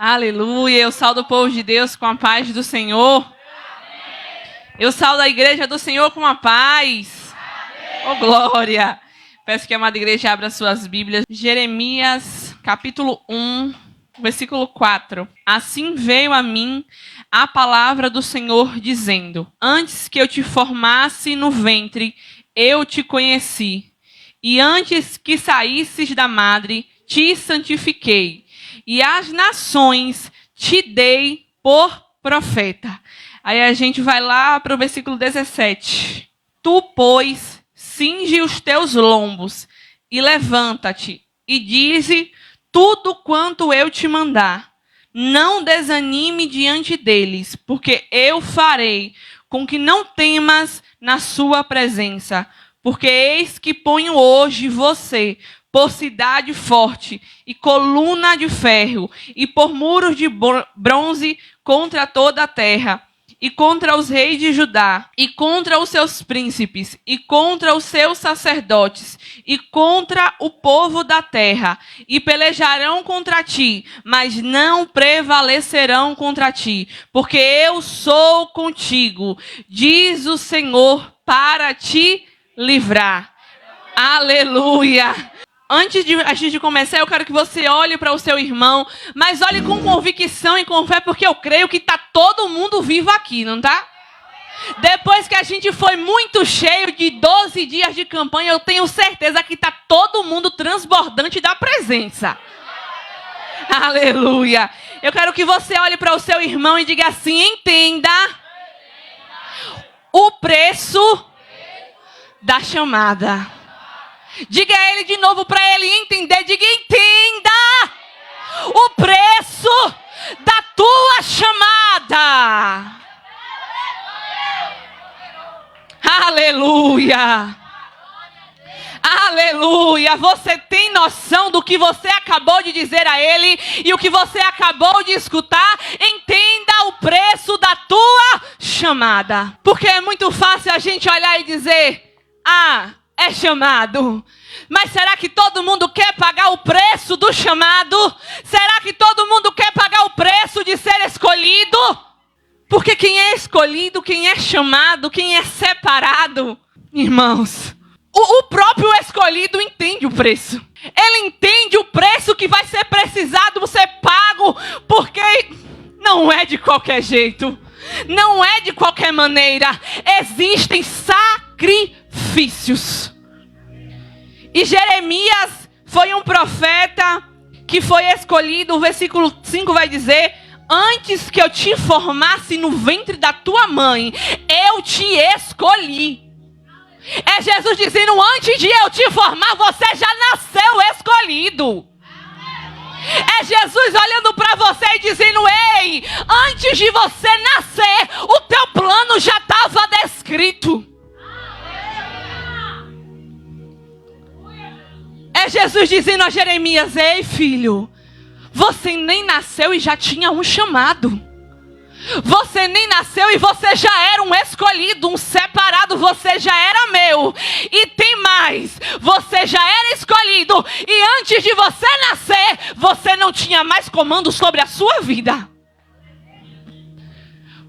Aleluia, eu saldo o povo de Deus com a paz do Senhor. Eu saldo a igreja do Senhor com a paz. Oh, glória. Peço que a amada igreja abra suas Bíblias. Jeremias, capítulo 1, versículo 4. Assim veio a mim a palavra do Senhor dizendo: antes que eu te formasse no ventre, eu te conheci. E antes que saísses da madre, te santifiquei. E às nações te dei por profeta. Aí a gente vai lá para o versículo 17. Tu, pois, cinge os teus lombos e levanta-te e dize tudo quanto eu te mandar. Não desanime diante deles, porque eu farei com que não temas na sua presença. Porque eis que ponho hoje você por cidade forte e coluna de ferro, e por muros de bronze contra toda a terra, e contra os reis de Judá, e contra os seus príncipes, e contra os seus sacerdotes, e contra o povo da terra, e pelejarão contra ti, mas não prevalecerão contra ti, porque eu sou contigo, diz o Senhor, para te livrar. Aleluia! Antes de a gente começar, eu quero que você olhe para o seu irmão, mas olhe com convicção e com fé, porque eu creio que está todo mundo vivo aqui, não está? Depois que a gente foi muito cheio de 12 dias de campanha, eu tenho certeza que está todo mundo transbordante da presença. Aleluia! Eu quero que você olhe para o seu irmão e diga assim: entenda o preço da chamada. Diga a ele de novo para ele entender. Diga: entenda o preço da tua chamada. Aleluia. Aleluia. Você tem noção do que você acabou de dizer a ele e o que você acabou de escutar? Entenda o preço da tua chamada. Porque é muito fácil a gente olhar e dizer: é chamado. Mas será que todo mundo quer pagar o preço do chamado? Será que todo mundo quer pagar o preço de ser escolhido? Porque quem é escolhido, quem é chamado, quem é separado, irmãos, o próprio escolhido entende o preço. Ele entende o preço que vai ser precisado ser pago, porque não é de qualquer jeito. Não é de qualquer maneira. Existem sacrifícios. E Jeremias foi um profeta que foi escolhido. O versículo 5 vai dizer: antes que eu te formasse no ventre da tua mãe, eu te escolhi. É Jesus dizendo: antes de eu te formar, você já nasceu escolhido. É Jesus olhando para você e dizendo: ei, antes de você nascer, o teu plano já estava descrito. É Jesus dizendo a Jeremias: ei, filho, você nem nasceu e já tinha um chamado. Você nem nasceu e você já era um escolhido, um separado. Você já era meu. E tem mais, você já era escolhido. E antes de você nascer, você não tinha mais comando sobre a sua vida.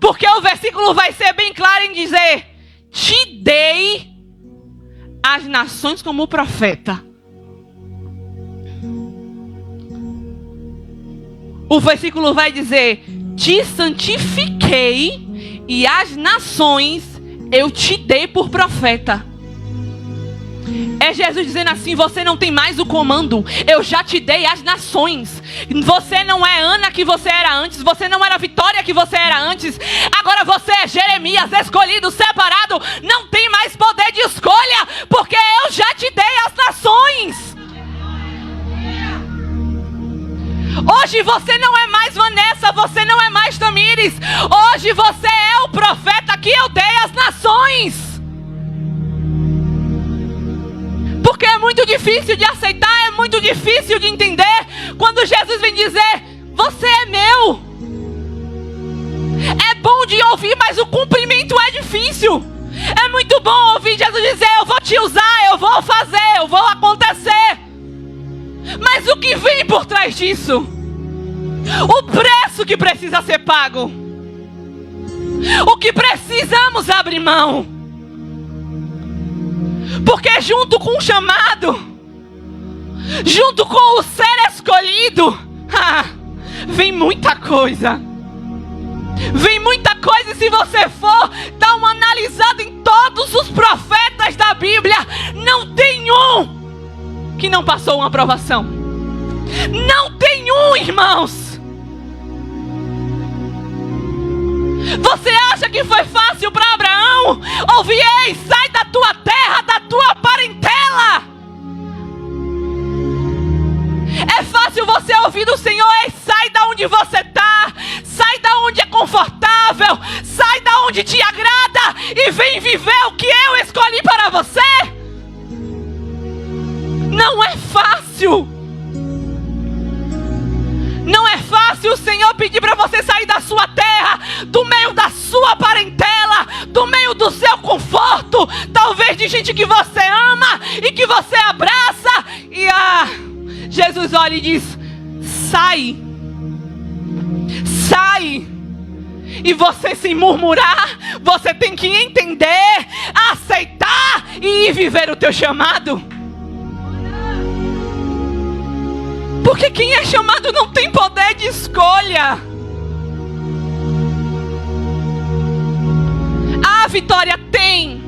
Porque o versículo vai ser bem claro em dizer: te dei as nações como profeta. O versículo vai dizer: te santifiquei e as nações eu te dei por profeta. É Jesus dizendo assim: você não tem mais o comando, eu já te dei as nações. Você não é Ana que você era antes, você não era Vitória que você era antes. Agora você é Jeremias, escolhido, separado, não tem mais poder de escolha, porque eu já te dei as nações. Hoje você não é mais Vanessa, você não é mais Tamires. Hoje você é o profeta que eu dei às nações. Porque é muito difícil de aceitar, é muito difícil de entender quando Jesus vem dizer: você é meu. É bom de ouvir, mas o cumprimento é difícil. É muito bom ouvir Jesus dizer: eu vou te usar, eu vou fazer, eu vou acontecer. Mas o que vem por trás disso? o preço que precisa ser pago, o que precisamos abrir mão. Porque junto com o chamado, junto com o ser escolhido, vem muita coisa. Vem muita coisa. E se você for dar uma analisada em todos os profetas da Bíblia, não tem um que não passou uma aprovação. Não tem um, irmãos. Você acha que foi fácil para Abraão ouvir: ei, sai da tua terra, da tua parentela? É fácil você ouvir do Senhor: ei, sai da onde você está, sai da onde é confortável, sai da onde te agrada e vem viver o que eu escolhi para você? Não é fácil. Não é fácil o Senhor pedir para você sair da sua terra, do meio da sua parentela, do meio do seu conforto, talvez de gente que você ama e que você abraça. E Jesus olha e diz: sai, sai. E você, sem murmurar, você tem que entender, aceitar e ir viver o teu chamado. Porque quem é chamado não tem poder de escolha. A vitória tem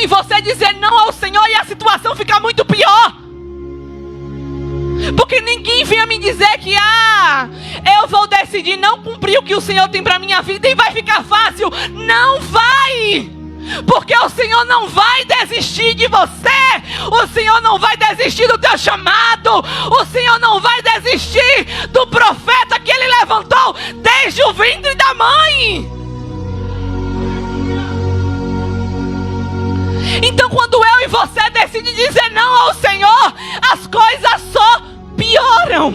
você dizer não ao Senhor e a situação fica muito pior. Porque ninguém venha me dizer que eu vou decidir não cumprir o que o Senhor tem para minha vida e vai ficar fácil. Não vai. Porque o Senhor não vai desistir de você. O Senhor não vai desistir do teu chamado. O Senhor não vai desistir do profeta que Ele levantou desde o ventre da mãe. Então quando eu e você decidimos dizer não ao Senhor, as coisas só pioram.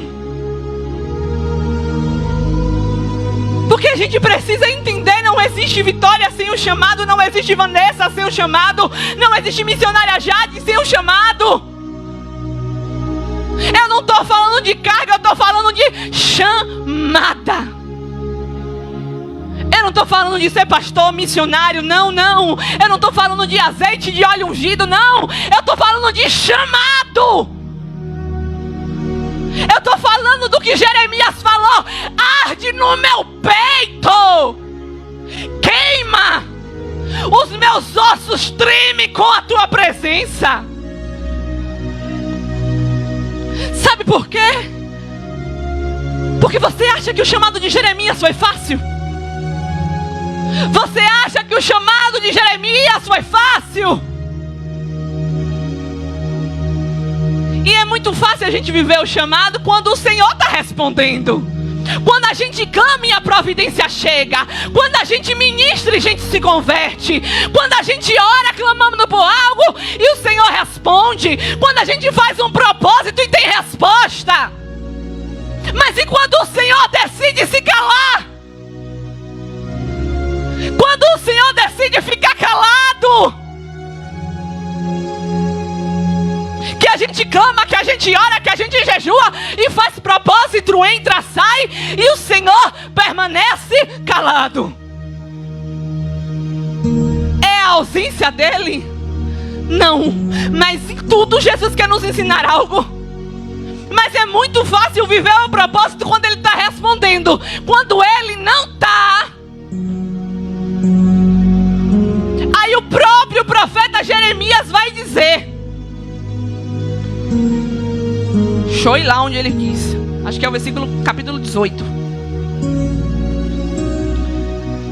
Porque a gente precisa entender: não existe Vitória sem o chamado, não existe Vanessa sem o chamado, não existe missionária Jade sem o chamado. Eu não estou falando de carga, eu estou falando de chamada. Eu não estou falando de ser pastor, missionário, não. Eu não estou falando de azeite, de óleo ungido, não. Eu estou falando de chamado. Eu estou falando do que Jeremias falou: arde no meu peito, queima, os meus ossos tremem com a tua presença. Sabe por quê? Porque você acha que o chamado de Jeremias foi fácil? Você acha que o chamado de Jeremias foi fácil? E é muito fácil a gente viver o chamado quando o Senhor está respondendo. Quando a gente clama e a providência chega. Quando a gente ministra e a gente se converte. Quando a gente ora clamando por algo e o Senhor responde. Quando a gente faz um propósito e tem resposta. Mas e quando o Senhor decide se calar? Quando o Senhor decide ficar calado? Que a gente clama, que a gente ora, que a gente jejua e faz propósito, entra, sai, e o Senhor permanece calado. É a ausência dele? Não. Mas em tudo Jesus quer nos ensinar algo. Mas é muito fácil viver o propósito quando ele está respondendo. Quando ele não está, aí o próprio profeta Jeremias vai dizer. Deixa eu ir lá onde ele diz. Acho que é o versículo, capítulo 18.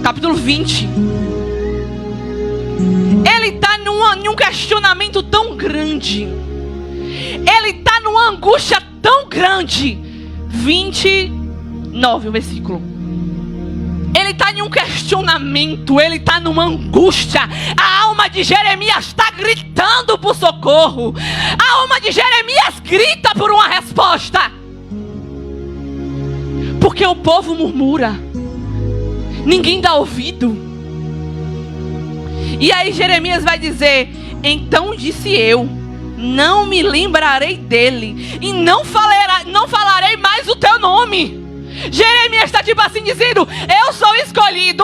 Capítulo 20. Ele está num questionamento tão grande. Ele está numa angústia tão grande. 29 o versículo. Ele está em um questionamento, ele está numa angústia. A alma de Jeremias está gritando por socorro. A alma de Jeremias grita por uma resposta. Porque o povo murmura. Ninguém dá ouvido. E aí Jeremias vai dizer: então disse eu, não me lembrarei dele, e não falarei mais o teu nome. Jeremias está tipo assim dizendo: eu sou escolhido,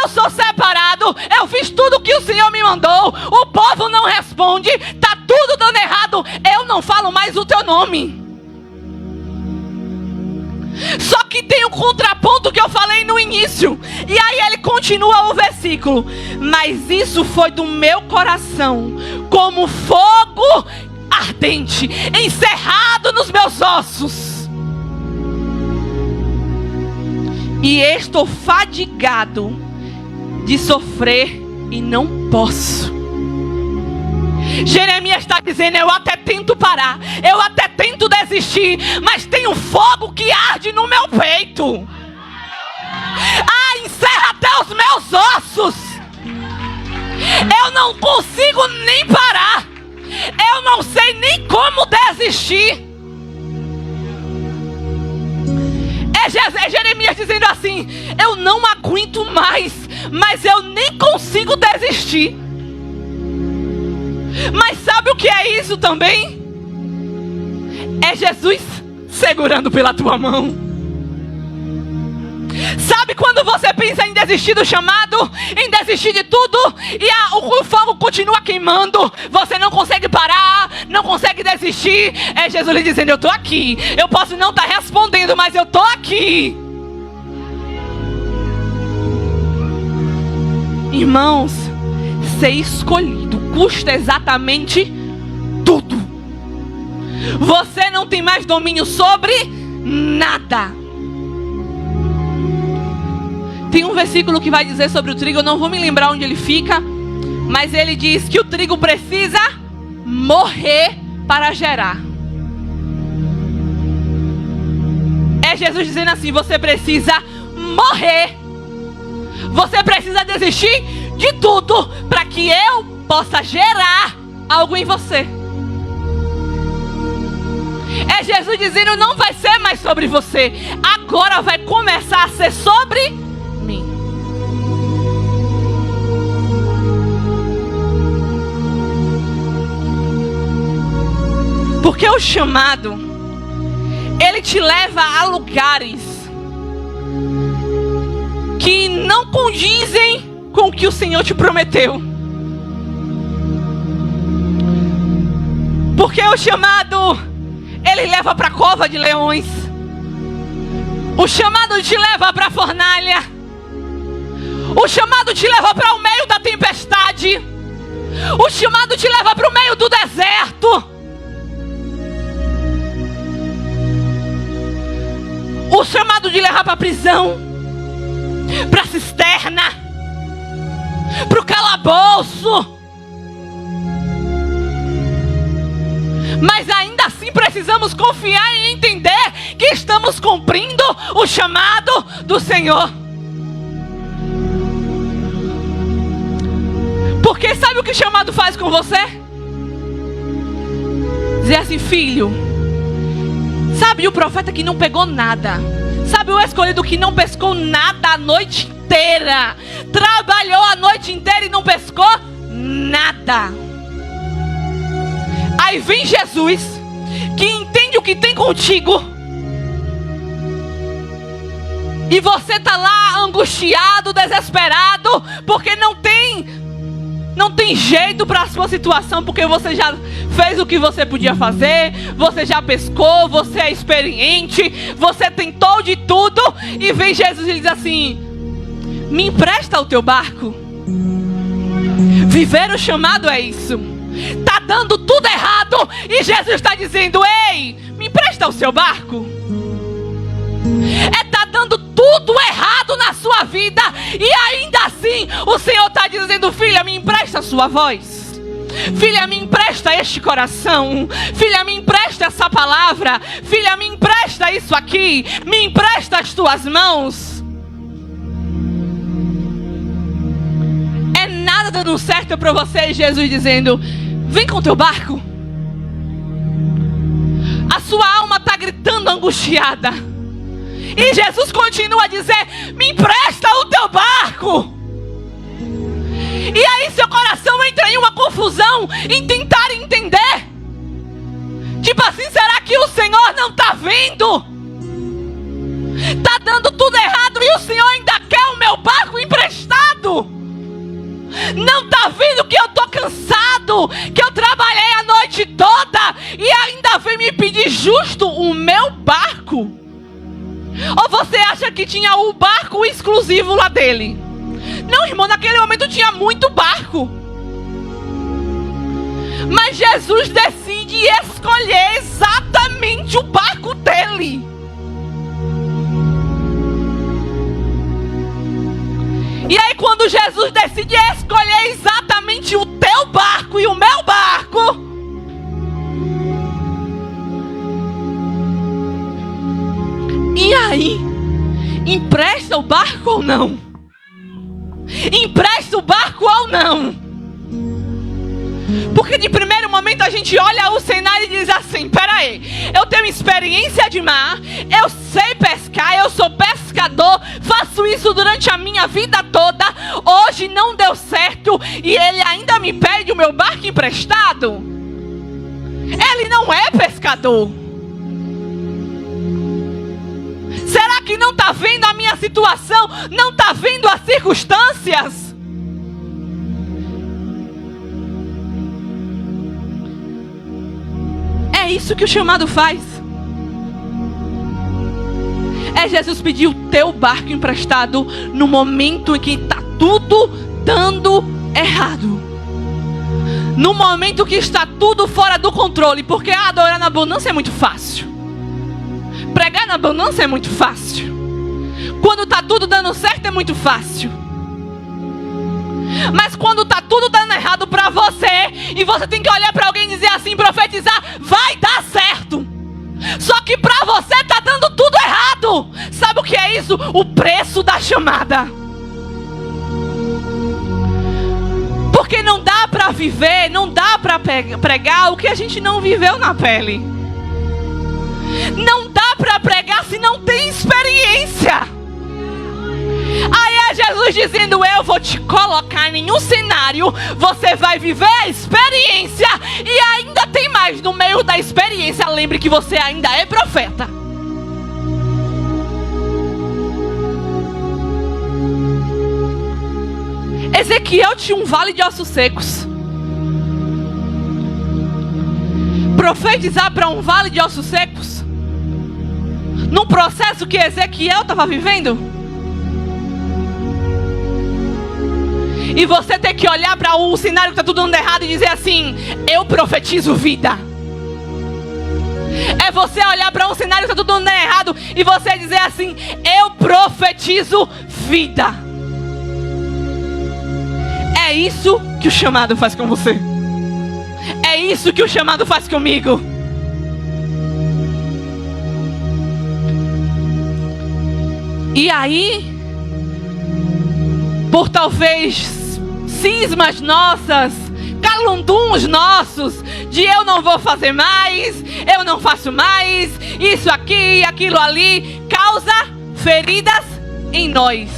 eu sou separado, eu fiz tudo o que o Senhor me mandou, o povo não responde, está tudo dando errado, eu não falo mais o teu nome. Só que tem um contraponto que eu falei no início. E aí ele continua o versículo: mas isso foi do meu coração, como fogo ardente, encerrado nos meus ossos. E estou fadigado de sofrer e não posso. Jeremias está dizendo: eu até tento parar, eu até tento desistir, mas tem um fogo que arde no meu peito. Encerra até os meus ossos. Eu não consigo nem parar. Eu não sei nem como desistir. É Jeremias dizendo assim: eu não aguento mais, mas eu nem consigo desistir. Mas sabe o que é isso também? É Jesus segurando pela tua mão. Sabe quando você pensa em desistir do chamado, em desistir de tudo, e o fogo continua queimando, você não consegue parar, não consegue desistir? É Jesus lhe dizendo: eu estou aqui. Eu posso não estar respondendo, mas eu estou aqui. Irmãos, ser escolhido custa exatamente tudo. Você não tem mais domínio sobre nada. Tem um versículo que vai dizer sobre o trigo, eu não vou me lembrar onde ele fica, mas ele diz que o trigo precisa morrer para gerar. É Jesus dizendo assim: você precisa morrer. Você precisa desistir de tudo para que eu possa gerar algo em você. É Jesus dizendo: não vai ser mais sobre você, agora vai começar a ser sobre mim. Porque o chamado, ele te leva a lugares que não condizem com o que o Senhor te prometeu. Porque o chamado, ele leva para a cova de leões. O chamado te leva para a fornalha. O chamado te leva para o meio da tempestade. O chamado te leva para o meio do deserto. O chamado te leva para a prisão, para a cisterna, para o calabouço. Mas ainda assim precisamos confiar e entender que estamos cumprindo o chamado do Senhor. Porque sabe o que o chamado faz com você? Dizer assim: filho, sabe o profeta que não pegou nada? Sabe o escolhido que não pescou nada a noite inteira? Trabalhou a noite inteira e não pescou nada. Aí vem Jesus, que entende o que tem contigo, e você está lá angustiado, desesperado, porque não tem jeito para a sua situação, porque você já fez o que você podia fazer, você já pescou, você é experiente, você tentou de tudo, e vem Jesus e diz assim: me empresta o teu barco. Viver o chamado é isso. Está dando tudo errado, e Jesus está dizendo: ei, me empresta o seu barco. Está dando tudo errado na sua vida, e ainda assim o Senhor está dizendo: filha, me empresta a sua voz. Filha, me empresta este coração. Filha, me empresta essa palavra. Filha, me empresta isso aqui. Me empresta as tuas mãos. É nada dando certo para você, Jesus dizendo: vem com o teu barco. A sua alma está gritando angustiada, e Jesus continua a dizer: me empresta o teu barco. E aí seu coração entra em uma confusão, em tentar entender. Tipo assim, será que o Senhor não está vendo? Está mesmo que eu trabalhei a noite toda e ainda vem me pedir justo o meu barco? Ou você acha que tinha o barco exclusivo lá dele? Não, irmão, naquele momento tinha muito barco. Mas Jesus decide escolher exatamente o barco dele. E aí quando Jesus decide escolher exatamente o teu barco e o meu barco, e aí, empresta o barco ou não? Empresta o barco ou não? Porque de primeiro momento a gente olha o cenário e diz assim: peraí, eu tenho experiência de mar, eu sei pescar, eu sou pescador, faço isso durante a minha vida toda, hoje não deu certo e ele ainda me pede o meu barco emprestado? Ele não é pescador. Será que não está vendo a minha situação? Não está vendo as circunstâncias? É isso que o chamado faz. É Jesus pedir o teu barco emprestado no momento em que está tudo dando errado. No momento que está tudo fora do controle. Porque adorar na abundância é muito fácil. Pregar na abundância é muito fácil. Quando está tudo dando certo é muito fácil. Mas quando está tudo dando errado para você, e você tem que olhar para alguém e dizer assim, profetizar, vai dar certo. Só que para você está dando tudo errado. Sabe o que é isso? O preço da chamada. Porque não dá para viver, não dá para pregar o que a gente não viveu na pele. Não dá para pregar se não tem experiência. Aí é Jesus dizendo: eu vou te colocar em um cenário, você vai viver a experiência, e ainda tem mais no meio da experiência. Lembre que você ainda é profeta. Ezequiel tinha um vale de ossos secos. Profetizar para um vale de ossos secos, num processo que Ezequiel estava vivendo. E você ter que olhar para um cenário que está tudo dando errado e dizer assim: eu profetizo vida. É você olhar para um cenário que está tudo dando errado e você dizer assim: eu profetizo vida. É isso que o chamado faz com você. É isso que o chamado faz comigo. E aí, por talvez cismas nossas, calunduns nossos, de eu não vou fazer mais, eu não faço mais, isso aqui, aquilo ali, causa feridas em nós.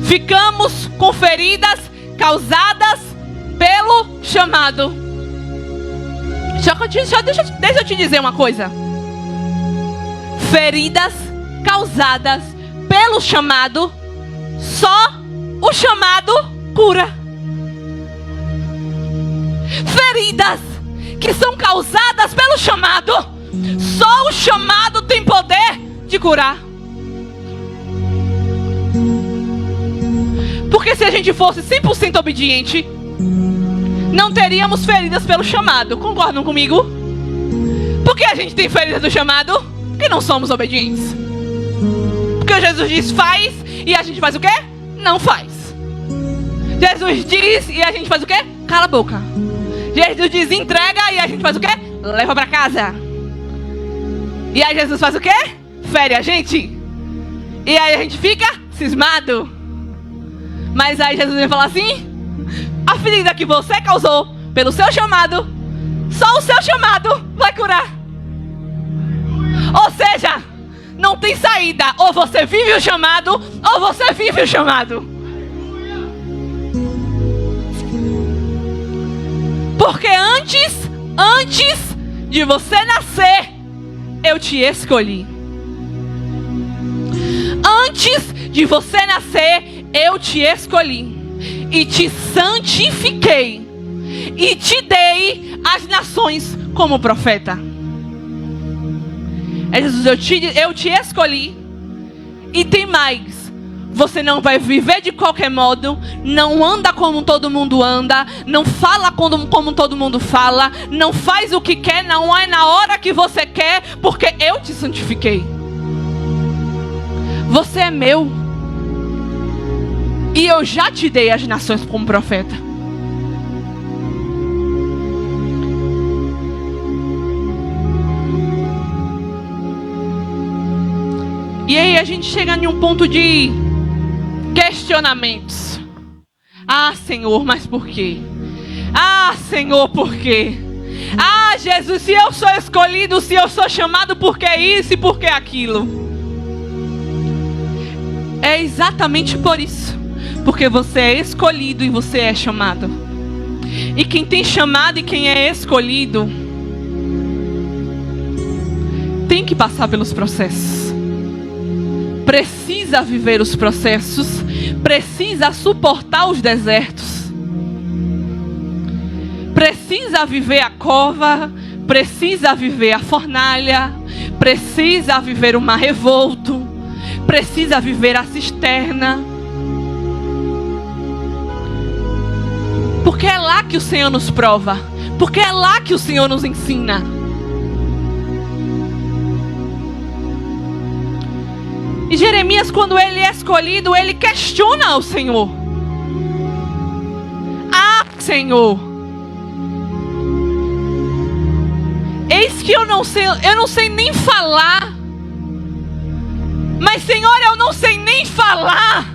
Ficamos com feridas causadas pelo chamado. Deixa eu te dizer uma coisa. Feridas causadas pelo chamado, só o chamado cura. Feridas que são causadas pelo chamado, só o chamado tem poder de curar. Porque se a gente fosse 100% obediente, não teríamos feridas pelo chamado. Concordam comigo? Por que a gente tem feridas do chamado? Porque não somos obedientes. Porque Jesus diz faz e a gente faz o quê? Não faz. Jesus diz e a gente faz o quê? Cala a boca. Jesus diz entrega e a gente faz o quê? Leva para casa. E aí Jesus faz o quê? Fere a gente. E aí a gente fica cismado. Mas aí Jesus vem falar assim: a ferida que você causou pelo seu chamado, só o seu chamado vai curar. Ou seja, não tem saída. Ou você vive o chamado, ou você vive o chamado. Porque antes de você nascer, eu te escolhi. Antes de você nascer, eu te escolhi e te santifiquei. e te dei as nações como profeta. Jesus, eu te escolhi. E tem mais. Você não vai viver de qualquer modo. Não anda como todo mundo anda. Não fala como todo mundo fala. Não faz o que quer. Não é na hora que você quer. Porque eu te santifiquei. Você é meu. E eu já te dei as nações como profeta. E aí a gente chega em um ponto de questionamentos. Ah, Senhor, mas por quê? Ah, Senhor, por quê? Ah, Jesus, se eu sou escolhido, se eu sou chamado, por que isso e por que aquilo? É exatamente por isso. Porque você é escolhido e você é chamado. E quem tem chamado e quem é escolhido tem que passar pelos processos. Precisa viver os processos. Precisa suportar os desertos. Precisa viver a cova. Precisa viver a fornalha. Precisa viver o mar revolto. Precisa viver a cisterna. Porque é lá que o Senhor nos prova. Porque é lá que o Senhor nos ensina. E Jeremias, quando ele é escolhido, ele questiona o Senhor. Ah, Senhor, eis que eu não sei nem falar. Mas, Senhor, eu não sei nem falar.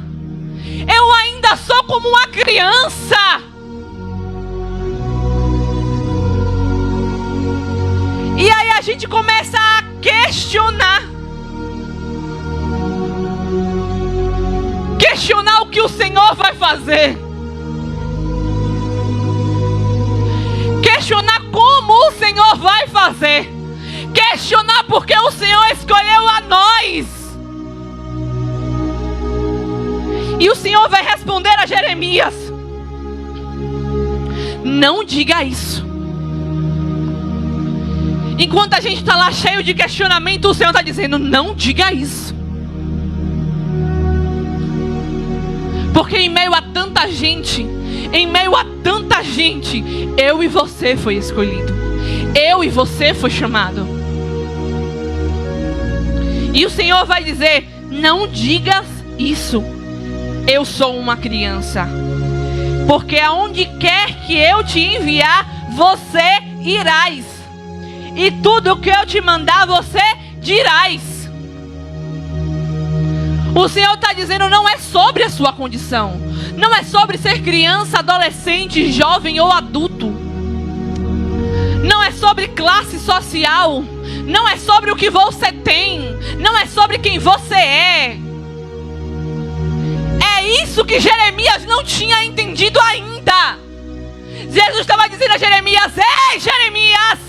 Eu ainda sou como uma criança. E aí a gente começa a questionar. Questionar o que o Senhor vai fazer. Questionar como o Senhor vai fazer. Questionar porque o Senhor escolheu a nós. E o Senhor vai responder a Jeremias: não diga isso. Enquanto a gente está lá cheio de questionamento, o Senhor está dizendo: não diga isso. Porque em meio a tanta gente, eu e você foi escolhido. Eu e você foi chamado. E o Senhor vai dizer: não digas isso. Eu sou uma criança. Porque aonde quer que eu te enviar, você irás. E tudo o que eu te mandar, você dirás. O Senhor está dizendo, não é sobre a sua condição. Não é sobre ser criança, adolescente, jovem ou adulto. Não é sobre classe social. Não é sobre o que você tem. Não é sobre quem você é. É isso que Jeremias não tinha entendido ainda. Jesus estava dizendo a Jeremias: ei, Jeremias,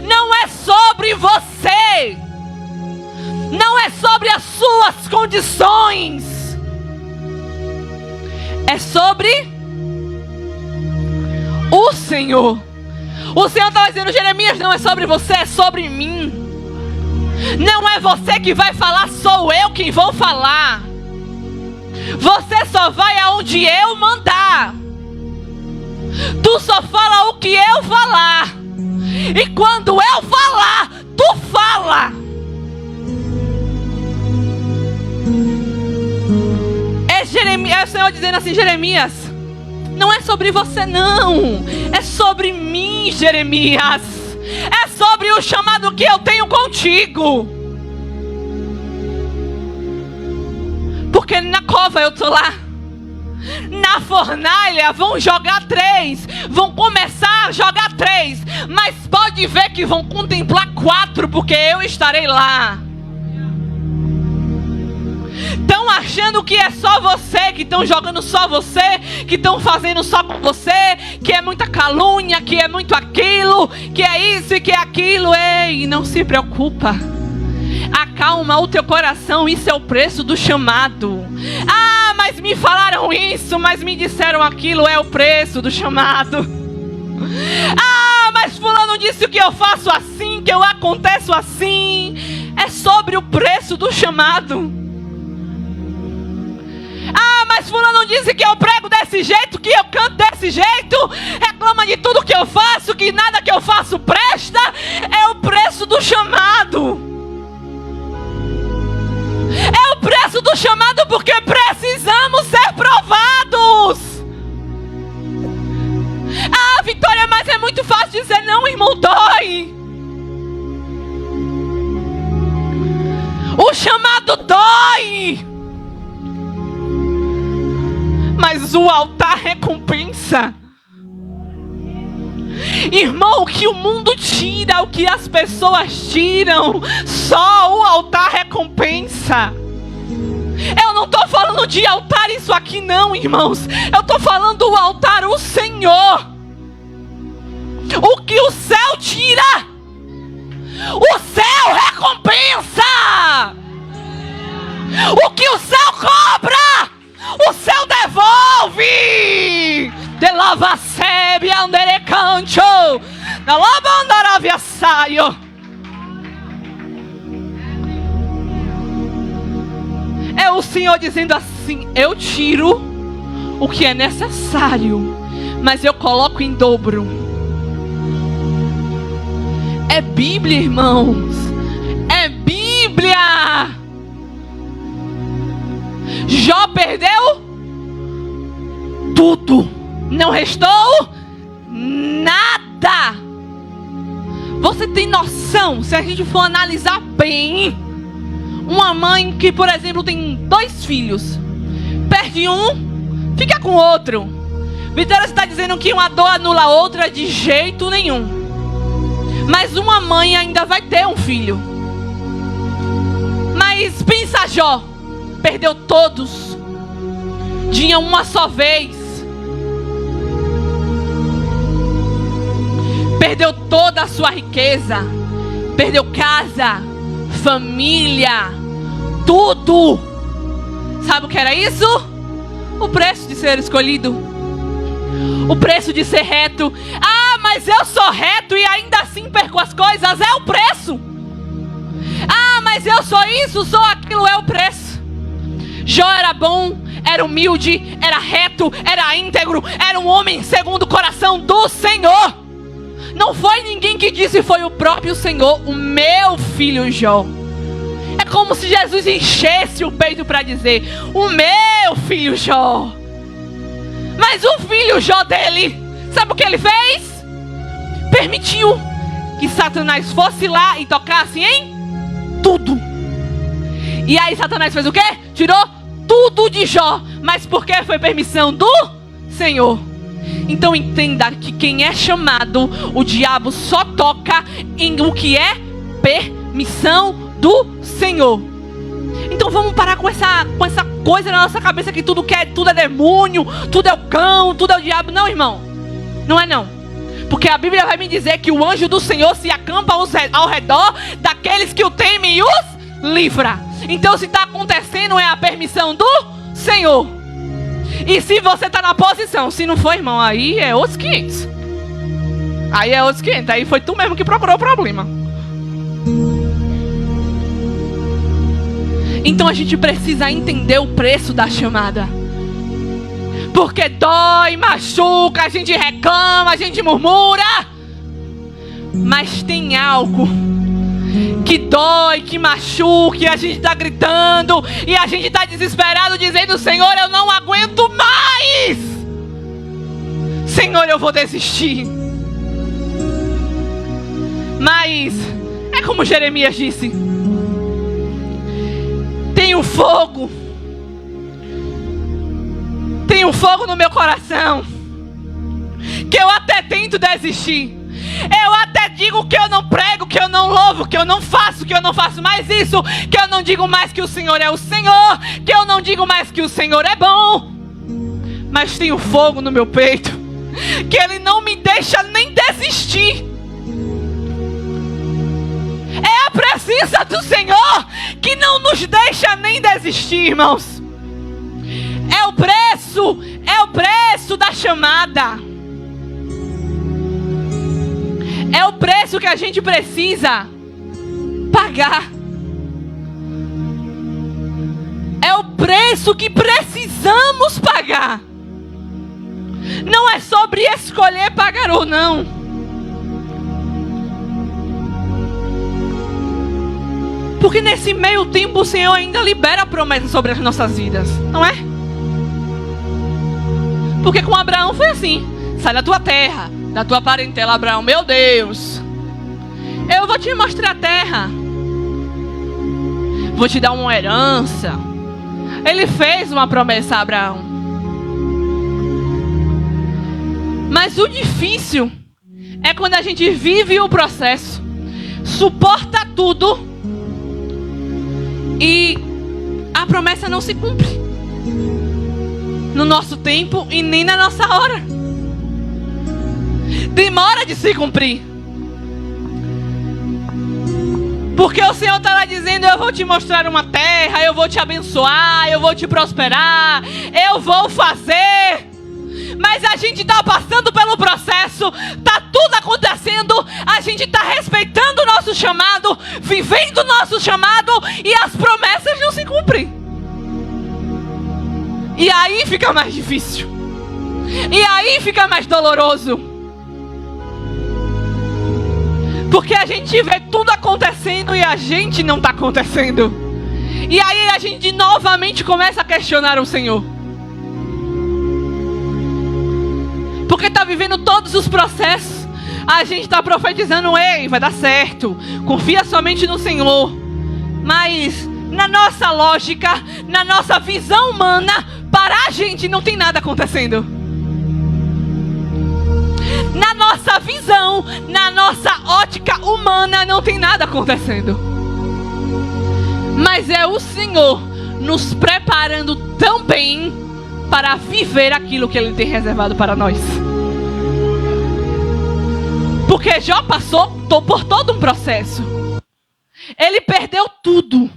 não é sobre você. Não é sobre as suas condições. É sobre o Senhor. O Senhor estava dizendo: Jeremias, não é sobre você, é sobre mim. Não é você que vai falar, sou eu quem vou falar. Você só vai aonde eu mandar. Tu só fala o que eu falar. E quando eu falar, tu fala. É o Senhor dizendo assim: Jeremias, não é sobre você não. É sobre mim, Jeremias. É sobre o chamado que eu tenho contigo. Porque na cova eu tô lá. Na fornalha vão jogar 3. Vão começar a jogar 3. Mas pode ver que vão contemplar 4. Porque eu estarei lá. Estão achando que é só você, que estão jogando só você, que estão fazendo só com você, que é muita calúnia, que é muito aquilo, que é isso e que é aquilo. Ei, não se preocupa. Acalma o teu coração, isso é o preço do chamado. Ah, mas me falaram isso, mas me disseram aquilo, é o preço do chamado. Ah, mas fulano disse que eu faço assim, que eu aconteço assim. É sobre o preço do chamado. Ah, mas fulano disse que eu prego desse jeito, que eu canto desse jeito, reclama de tudo que eu faço, que nada que eu faço presta. É o preço do chamado. É o preço do chamado, porque precisamos ser provados. Ah, Vitória, mas é muito fácil dizer não, irmão, dói. O chamado dói. Mas o altar recompensa. Irmão, o que o mundo tira, o que as pessoas tiram, só o altar recompensa. Eu não estou falando de altar isso aqui não, irmãos. Eu estou falando do altar o Senhor. O que o céu tira, o céu recompensa. O que o céu cobra, o céu devolve. De lava sebe andere cancho, na lava andaravia saio. É o Senhor dizendo assim: eu tiro o que é necessário, mas eu coloco em dobro. É Bíblia, irmãos. É Bíblia. Jó perdeu tudo, não restou nada. Você tem noção, se a gente for analisar bem, uma mãe que, por exemplo, tem 2 filhos, perde um, fica com o outro. Vitória está dizendo que uma dor anula a outra? De jeito nenhum. Mas uma mãe ainda vai ter um filho. Mas pensa Jó, perdeu todos, tinha uma só vez, perdeu toda a sua riqueza, perdeu casa, família, tudo. Sabe o que era isso? O preço de ser escolhido, o preço de ser reto. Ah, mas eu sou reto e ainda assim perco as coisas. É o preço. Ah, mas eu sou isso, sou aquilo. É o preço. Jó era bom, era humilde, era reto, era íntegro, era um homem segundo o coração do Senhor. Não foi ninguém que disse, foi o próprio Senhor: o meu filho Jó. É como se Jesus enchesse o peito para dizer: o meu filho Jó. Mas o filho Jó dele, sabe o que ele fez? Permitiu que Satanás fosse lá e tocasse em tudo. E aí Satanás fez o quê? Tirou tudo de Jó. Mas por que foi permissão do Senhor? Então entenda que quem é chamado, o diabo só toca em o que é permissão do Senhor. Então vamos parar com essa coisa na nossa cabeça que tudo é demônio, tudo é o cão, tudo é o diabo. Não, irmão, não é não. Porque a Bíblia vai me dizer que o anjo do Senhor se acampa ao redor daqueles que o temem e os livra. Então se está acontecendo, é a permissão do Senhor. E se você está na posição, se não for, irmão, aí é outros 500. Aí é outros 500, aí foi tu mesmo que procurou o problema. Então a gente precisa entender o preço da chamada. Porque dói, machuca, a gente reclama, a gente murmura. Mas tem algo que dói, que machuca, e a gente está gritando, e a gente está desesperado, dizendo: Senhor, eu não aguento mais. Senhor, eu vou desistir. Mas é como Jeremias disse: tenho fogo no meu coração, que eu até tento desistir. Eu até digo que eu não prego, que eu não louvo, que eu não faço mais isso, que eu não digo mais que o Senhor é o Senhor, que eu não digo mais que o Senhor é bom. Mas tenho fogo no meu peito, que Ele não me deixa nem desistir. É a presença do Senhor que não nos deixa nem desistir, irmãos. É o preço da chamada. É o preço que a gente precisa pagar. É o preço que precisamos pagar. Não é sobre escolher pagar ou não. Porque nesse meio tempo o Senhor ainda libera promessas sobre as nossas vidas, não é? Porque com Abraão foi assim: sai da tua terra, da tua parentela. Abraão, meu Deus, eu vou te mostrar a terra, vou te dar uma herança. Ele fez uma promessa a Abraão. Mas o difícil é quando a gente vive o processo, suporta tudo e a promessa não se cumpre no nosso tempo e nem na nossa hora. Demora de se cumprir. Porque o Senhor está lá dizendo: eu vou te mostrar uma terra, eu vou te abençoar, eu vou te prosperar, eu vou fazer. Mas a gente está passando pelo processo, está tudo acontecendo, a gente está respeitando o nosso chamado, vivendo o nosso chamado, e as promessas não se cumprem. E aí fica mais difícil. E aí fica mais doloroso. Porque a gente vê tudo acontecendo e a gente não está acontecendo. E aí a gente novamente começa a questionar o Senhor. Porque está vivendo todos os processos. A gente está profetizando: ei, vai dar certo, confia somente no Senhor. Mas na nossa lógica, na nossa visão humana, para a gente não tem nada acontecendo. Na nossa visão, na nossa ótica humana, não tem nada acontecendo. Mas é o Senhor nos preparando tão bem para viver aquilo que Ele tem reservado para nós. Porque Jó passou por todo um processo. Ele perdeu tudo,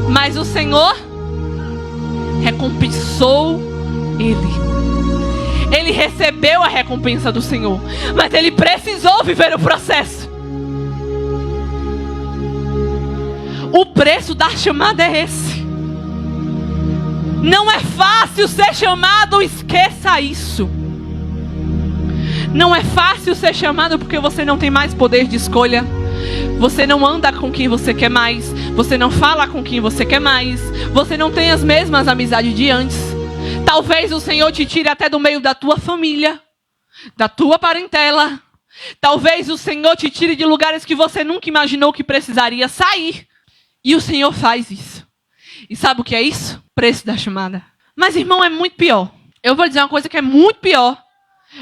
mas o Senhor recompensou ele. Ele recebeu a recompensa do Senhor, mas ele precisou viver o processo. O preço da chamada é esse. Não é fácil ser chamado, esqueça isso. Não é fácil ser chamado porque você não tem mais poder de escolha. Você não anda com quem você quer mais. Você não fala com quem você quer mais. Você não tem as mesmas amizades de antes. Talvez o Senhor te tire até do meio da tua família, da tua parentela. Talvez o Senhor te tire de lugares que você nunca imaginou que precisaria sair. E o Senhor faz isso. E sabe o que é isso? Preço da chamada. Mas, irmão, é muito pior. Eu vou dizer uma coisa que é muito pior.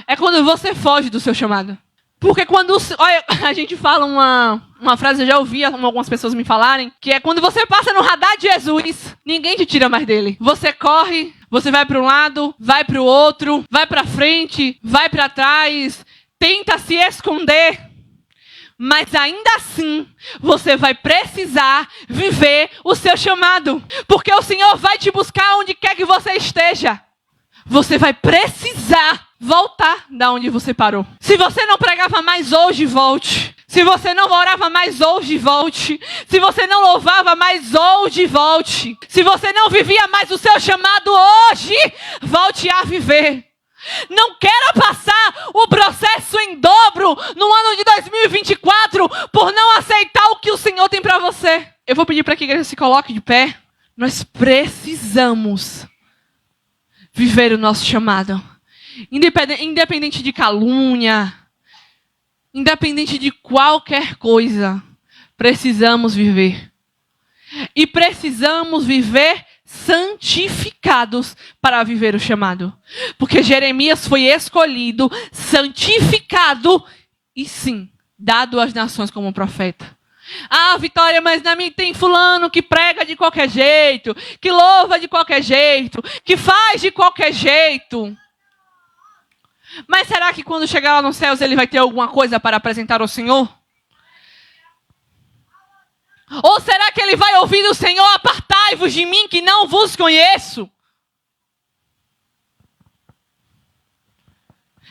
É quando você foge do seu chamado. Porque quando... Olha, a gente fala uma frase, eu já ouvi algumas pessoas me falarem, que é: quando você passa no radar de Jesus, ninguém te tira mais dele. Você corre, você vai para um lado, vai para o outro, vai para frente, vai para trás, tenta se esconder. Mas ainda assim, você vai precisar viver o seu chamado. Porque o Senhor vai te buscar onde quer que você esteja. Você vai precisar voltar da onde você parou. Se você não pregava mais hoje, volte. Se você não orava mais hoje, volte. Se você não louvava mais hoje, volte. Se você não vivia mais o seu chamado hoje, volte a viver. Não queira passar o processo em dobro no ano de 2024 por não aceitar o que o Senhor tem para você. Eu vou pedir para que a igreja se coloque de pé. Nós precisamos viver o nosso chamado. Independente de calúnia, independente de qualquer coisa, precisamos viver. E precisamos viver santificados para viver o chamado. Porque Jeremias foi escolhido, santificado e sim, dado às nações como profeta. Ah, Vitória, mas na minha tem fulano que prega de qualquer jeito, que louva de qualquer jeito, que faz de qualquer jeito. Mas será que quando chegar lá nos céus ele vai ter alguma coisa para apresentar ao Senhor? Ou será que ele vai ouvir do Senhor: apartai-vos de mim que não vos conheço?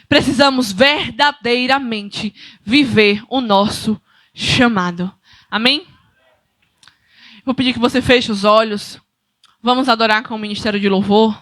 precisamos verdadeiramente viver o nosso chamado. Amém? Vou pedir que você feche os olhos. Vamos adorar com o ministério de louvor.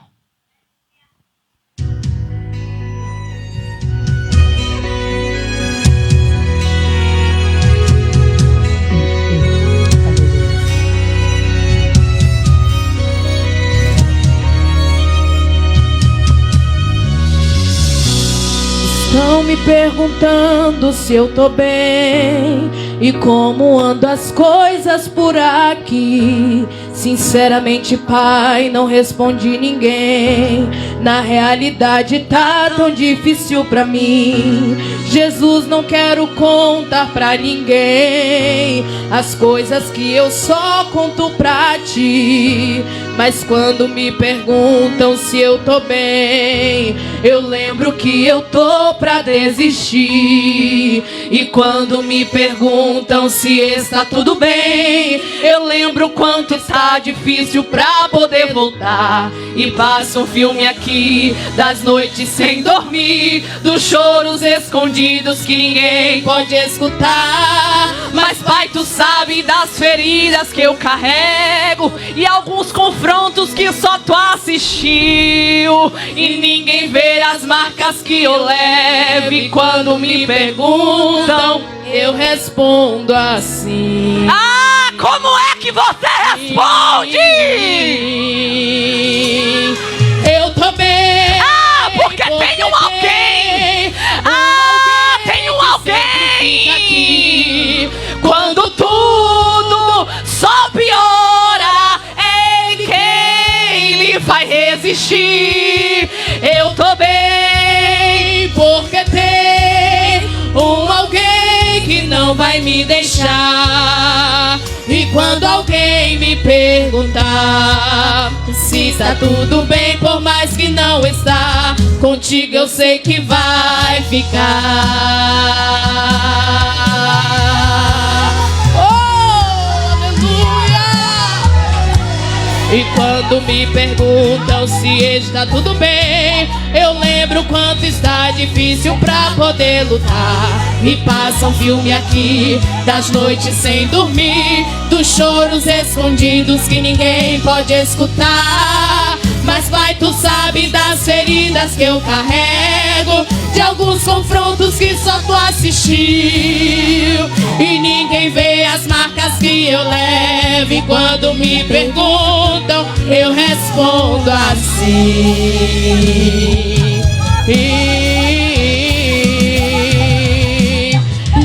Estão me perguntando se eu tô bem e como andam as coisas por aqui. Sinceramente, pai, não respondi ninguém. Na realidade tá tão difícil pra mim. Jesus, não quero contar pra ninguém as coisas que eu só conto pra ti. Mas quando me perguntam se eu tô bem, eu lembro que eu tô pra desistir. E quando me perguntam se está tudo bem, eu lembro quanto está difícil pra poder voltar. E passa um filme aqui das noites sem dormir, dos choros escondidos que ninguém pode escutar. Mas pai, tu sabe das feridas que eu carrego e alguns confrontos que só tu assistiu. E ninguém vê as marcas que eu levo. E quando me perguntam, eu respondo assim. Ah, como é que você responde? Eu tô bem. Ah, porque tem um alguém. Ah, tem um alguém. Quando tudo só piora, ele quem lhe vai resistir. Eu tô bem porque tem um alguém que não vai me deixar. E quando alguém me perguntar se está tudo bem, por mais que não está, contigo eu sei que vai ficar. Oh, aleluia! E quando me perguntam se está tudo bem, eu lembro quanto está difícil pra poder lutar. E passa um filme aqui das noites sem dormir, dos choros escondidos que ninguém pode escutar. Mas pai, tu sabe das feridas que eu carrego, de alguns confrontos que só tu assistiu. E ninguém vê as marcas que eu levo. E quando me perguntam, eu respondo assim.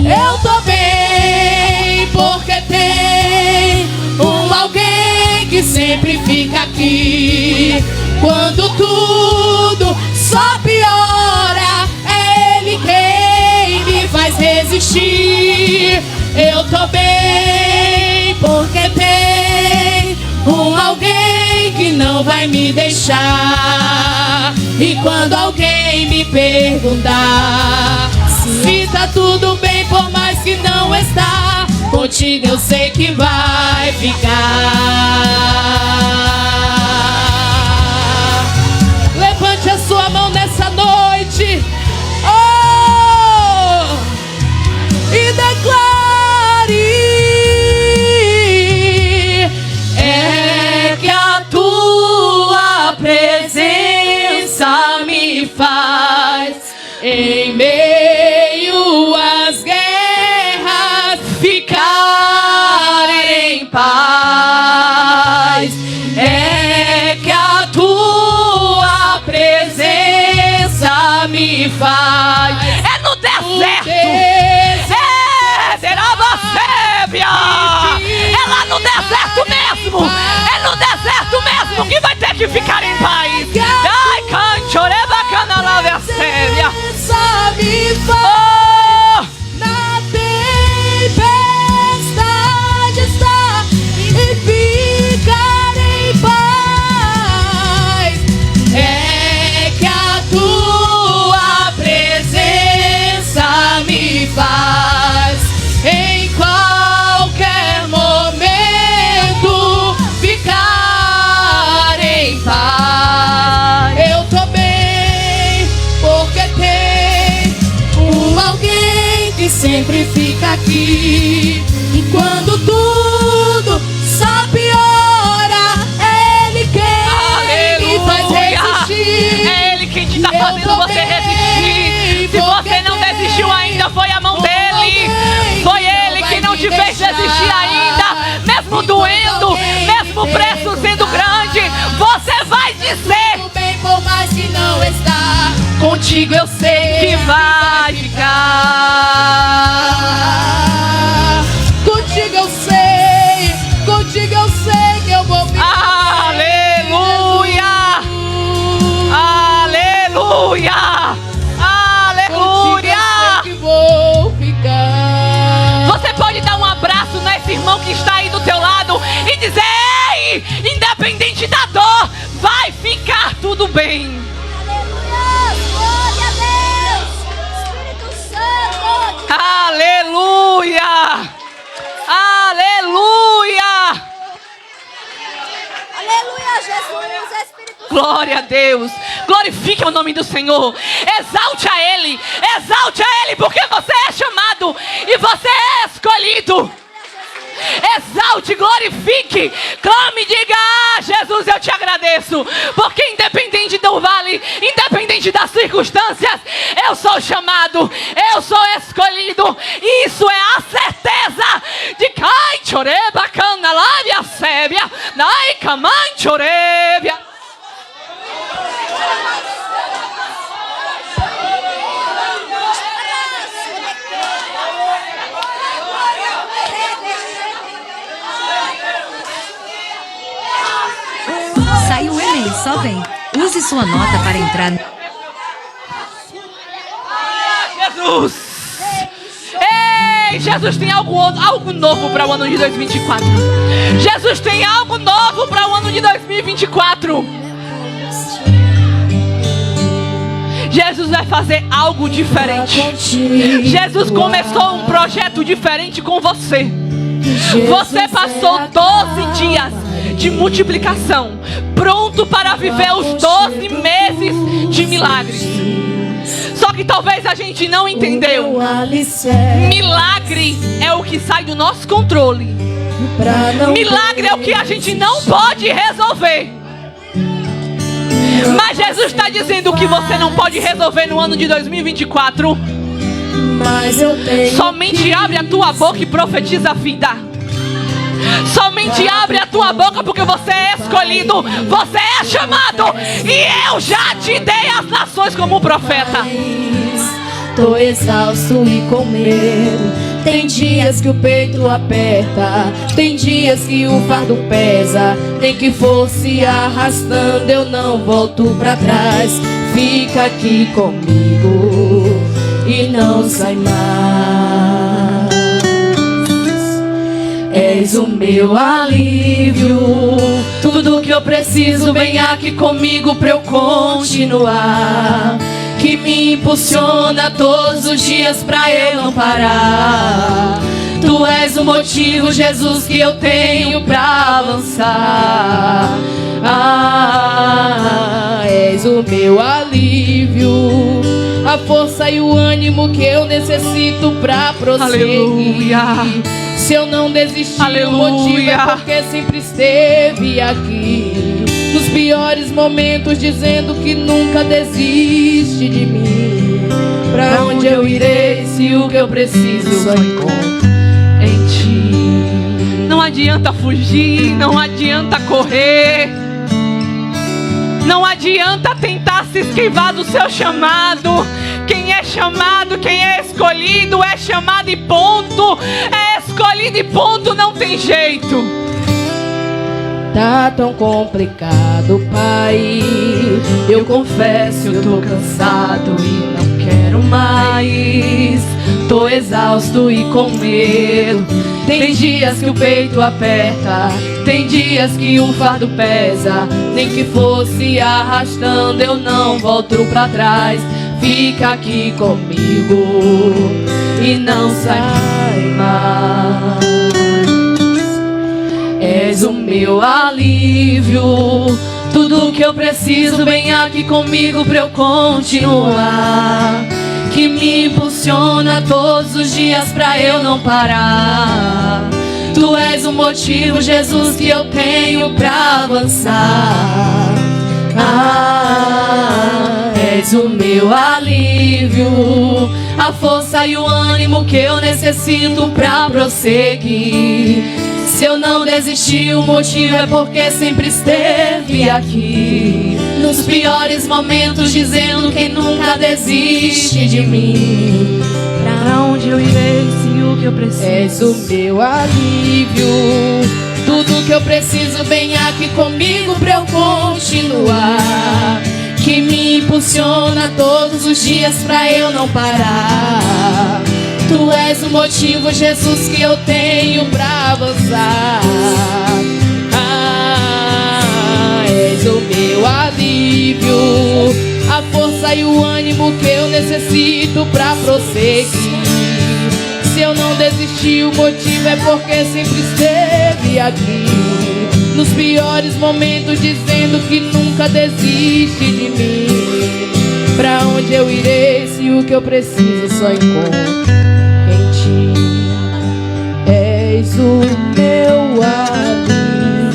Eu tô bem porque tem um alguém que sempre fica aqui. Quando tudo só piora, é ele quem me faz resistir. Eu tô bem porque tem um alguém que não vai me deixar. E quando alguém me perguntar se tá tudo bem, por mais que não está, contigo eu sei que vai ficar. Levante a sua mão nessa noite, oh, e declare: é que a tua presença me faz em meio às guerras ficar em paz. É que a tua presença me faz. É no deserto. É lá no deserto mesmo. É no deserto mesmo que vai ter que ficar em paz. Ai, canchoreba canalava séria. Na tempestade está sempre fica aqui. E quando tudo só piora, é Ele quem me faz resistir. É Ele quem te está fazendo você resistir. Se você não desistiu ainda, foi a mão dele. Foi Ele que não te fez desistir ainda. Mesmo doendo, mesmo o preço sendo grande, você vai dizer: tudo bem, por mais que não está contigo, eu sei que vai ficar. Contigo eu sei que eu vou ficar. Aleluia! Aleluia! Aleluia! Contigo eu sei que vou ficar. Você pode dar um abraço nesse irmão que está aí do teu lado e dizer: ei, independente da dor, vai ficar tudo bem. Glória a Deus! Espírito Santo! Aleluia! Aleluia! Aleluia, Jesus! Espírito Santo! Glória a Deus! Glorifique o nome do Senhor! Exalte a Ele! Exalte a Ele, porque você é chamado e você é escolhido! Exalte, glorifique, clame, diga: ah, Jesus, eu te agradeço, porque independente do vale, independente das circunstâncias, eu sou chamado, eu sou escolhido. Isso é a certeza de Cai Choreba Canalária Sébia, Nai Caman Chorebia. Saiu o e-mail, só vem. Use sua nota para entrar. Jesus! Ei, Jesus tem algo novo para o ano de 2024. Jesus tem algo novo para o ano de 2024. Jesus vai fazer algo diferente. Jesus começou um projeto diferente com você. Você passou 12 dias de multiplicação, pronto para viver os 12 meses de milagres. Só que talvez a gente não entendeu. Milagre é o que sai do nosso controle. Milagre é o que a gente não pode resolver. Mas Jesus está dizendo que você não pode resolver no ano de 2024. Somente abre a tua boca e profetiza a vida. Somente abre a tua boca, porque você é escolhido, você é chamado, e eu já te dei as nações como profeta. Tô exausto e com medo. Tem dias que o peito aperta, tem dias que o fardo pesa, tem que for se arrastando, eu não volto pra trás. Fica aqui comigo e não sai mais. És o meu alívio, tudo que eu preciso, vem aqui comigo pra eu continuar. Que me impulsiona todos os dias pra eu não parar. Tu és o motivo, Jesus, que eu tenho pra avançar. És o meu alívio, a força e o ânimo que eu necessito pra prosseguir. Aleluia. Se eu não desistir, Aleluia. o motivo é porque sempre esteve aqui. Nos piores momentos, dizendo que nunca desiste de mim. Pra onde eu irei se o que eu preciso só encontro em ti? Não adianta fugir, não adianta correr, não adianta tentar se esquivar do seu chamado. Quem é chamado, quem é escolhido, é chamado e ponto. É escolhido e ponto, não tem jeito. Tá tão complicado, Pai. Eu confesso, eu tô cansado e não quero mais. Tô exausto e com medo. Tem dias que o peito aperta, tem dias que o fardo pesa. Nem que fosse arrastando, eu não volto pra trás. Fica aqui comigo e não sai mais. És o meu alívio, tudo que eu preciso, vem aqui comigo pra eu continuar. que me impulsiona todos os dias pra eu não parar. Tu és o motivo, Jesus, que eu tenho pra avançar. És o meu alívio, a força e o ânimo que eu necessito pra prosseguir. Se eu não desisti, o motivo é porque sempre esteve aqui. Nos piores momentos, dizendo que nunca desiste de mim. Pra onde eu irei se o que eu preciso? És o meu alívio, tudo que eu preciso vem aqui comigo pra eu continuar. Que me impulsiona todos os dias pra eu não parar. Tu és o motivo, Jesus, que eu tenho pra avançar. És o meu alívio, a força e o ânimo que eu necessito pra prosseguir. Se eu não desisti, o motivo é porque sempre esteve aqui. Nos piores momentos, dizendo que nunca desiste de mim. Pra onde eu irei se o que eu preciso só encontro em ti? És o meu alívio,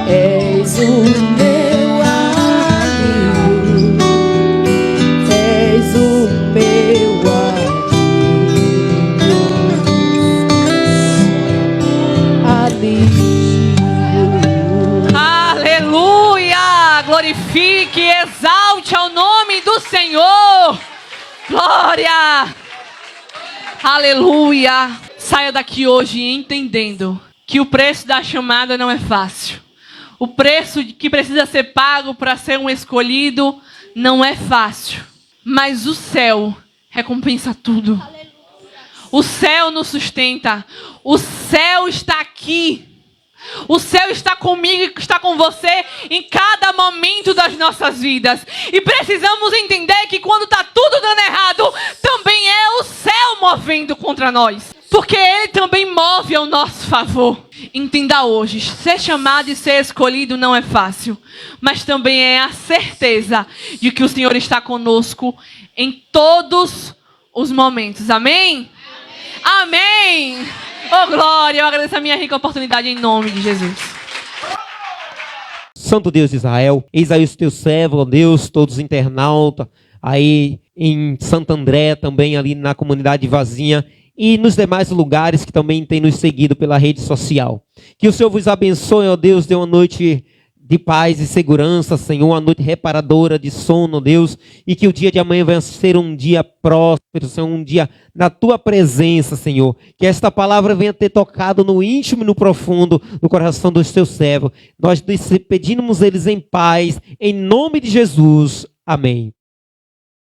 és o meu alívio, és o meu alívio. Aleluia! Glorifique, exalte ao nome do Senhor. Glória! Aleluia! Saia daqui hoje entendendo que o preço da chamada não é fácil. O preço que precisa ser pago para ser um escolhido não é fácil. Mas o céu recompensa tudo. O céu nos sustenta. O céu está aqui. O céu está comigo e está com você em cada momento das nossas vidas. E precisamos entender que quando está tudo dando errado, também é o céu movendo contra nós. Porque Ele também move ao nosso favor. Entenda hoje, ser chamado e ser escolhido não é fácil. Mas também é a certeza de que o Senhor está conosco em todos os momentos. Amém? Amém! Oh, glória! Eu agradeço a minha rica oportunidade em nome de Jesus. Santo Deus de Israel, eis aí os teus servos, ó Deus, todos internautas, aí em Santo André, também ali na comunidade Vazinha, e nos demais lugares que também tem nos seguido pela rede social. Que o Senhor vos abençoe, ó Deus, dê uma noite de paz e segurança, Senhor, uma noite reparadora de sono, Deus, e que o dia de amanhã venha ser um dia próspero, Senhor, um dia na Tua presença, Senhor. Que esta palavra venha ter tocado no íntimo e no profundo do coração dos Teus servos. Nós pedimos eles em paz, em nome de Jesus. Amém.